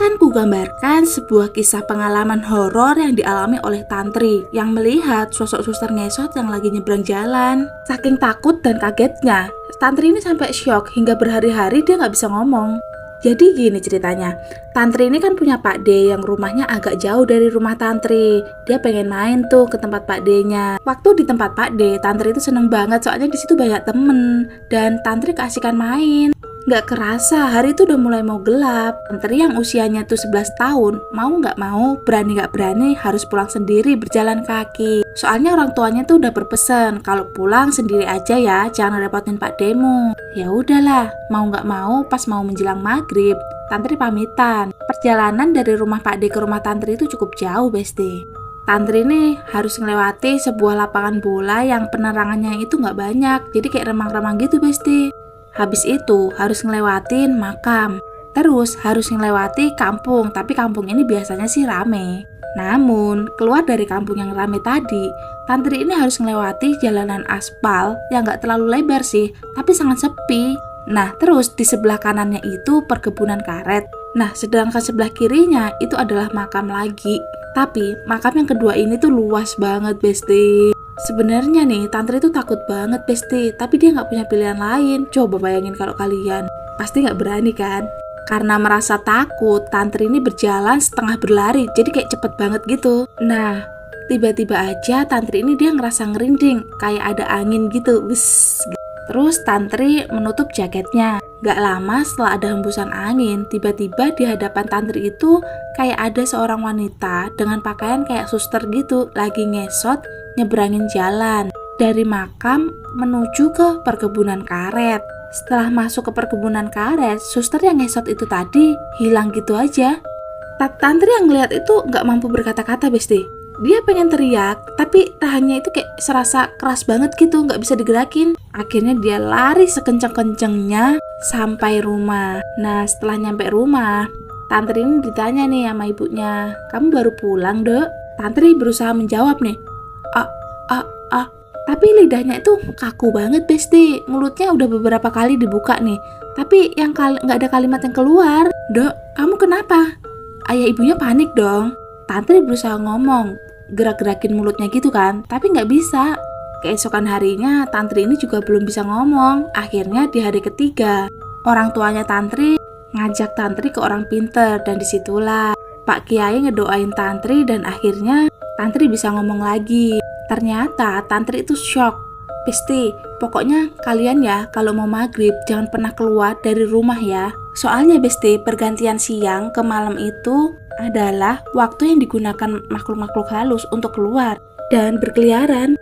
Akan kugambarkan sebuah kisah pengalaman horor yang dialami oleh Tantri yang melihat sosok suster ngesot yang lagi nyebrang jalan. Saking takut dan kagetnya, Tantri ini sampai syok hingga berhari-hari dia nggak bisa ngomong. Jadi gini ceritanya, Tantri ini kan punya Pak D yang rumahnya agak jauh dari rumah Tantri. Dia pengen main tuh ke tempat Pak D-nya. Waktu di tempat Pak D, Tantri itu seneng banget soalnya di situ banyak temen dan Tantri keasikan main. Gak kerasa hari itu udah mulai mau gelap. Tantri yang usianya tuh 11 tahun, mau gak mau, berani gak berani harus pulang sendiri berjalan kaki. Soalnya orang tuanya tuh udah berpesan kalau pulang sendiri aja ya, jangan repotin Pak Demo. Ya udahlah, mau gak mau pas mau menjelang maghrib, Tantri pamitan. Perjalanan dari rumah Pak D ke rumah Tantri itu cukup jauh, Besti. Tantri ini harus melewati sebuah lapangan bola yang penerangannya itu gak banyak, jadi kayak remang-remang gitu, Besti. Habis itu harus ngelewatin makam, terus harus ngelewati kampung, tapi kampung ini biasanya sih rame. Namun, keluar dari kampung yang rame tadi, Tantri ini harus ngelewati jalanan aspal yang gak terlalu lebar sih, tapi sangat sepi. Nah, terus di sebelah kanannya itu perkebunan karet. Nah, sedangkan sebelah kirinya itu adalah makam lagi. Tapi, makam yang kedua ini tuh luas banget, Besti. Sebenarnya nih, Tantri itu takut banget, Besti, tapi dia nggak punya pilihan lain. Coba bayangin kalau kalian, pasti nggak berani kan? Karena merasa takut, Tantri ini berjalan setengah berlari, jadi kayak cepet banget gitu. Nah, tiba-tiba aja Tantri ini dia ngerasa ngerinding, kayak ada angin gitu, wis. Terus Tantri menutup jaketnya. Gak lama setelah ada hembusan angin, tiba-tiba di hadapan Tantri itu kayak ada seorang wanita dengan pakaian kayak suster gitu, lagi ngesot nyebrangin jalan dari makam menuju ke perkebunan karet. Setelah masuk ke perkebunan karet, suster yang ngesot itu tadi hilang gitu aja. Tantri yang ngeliat itu gak mampu berkata-kata, Besti. Dia pengen teriak, tapi tahannya itu kayak serasa keras banget gitu, gak bisa digerakin. Akhirnya dia lari sekencang-kencangnya sampai rumah. Nah, setelah nyampe rumah, Tantri ini ditanya nih sama ibunya, "Kamu baru pulang, Dok?" Tantri berusaha menjawab nih, tapi lidahnya itu kaku banget, Besti. Mulutnya udah beberapa kali dibuka nih, tapi yang nggak ada kalimat yang keluar. "Dok, kamu kenapa?" Ayah ibunya panik dong. Tantri berusaha ngomong, gerak-gerakin mulutnya gitu kan, tapi nggak bisa. Keesokan harinya, Tantri ini juga belum bisa ngomong. Akhirnya di hari ketiga, orang tuanya Tantri ngajak Tantri ke orang pinter, dan disitulah Pak Kiai ngedoain Tantri dan akhirnya Tantri bisa ngomong lagi. Ternyata Tantri itu shock. Besti, pokoknya kalian ya kalau mau maghrib jangan pernah keluar dari rumah ya. Soalnya Besti, pergantian siang ke malam itu adalah waktu yang digunakan makhluk-makhluk halus untuk keluar dan berkeliaran.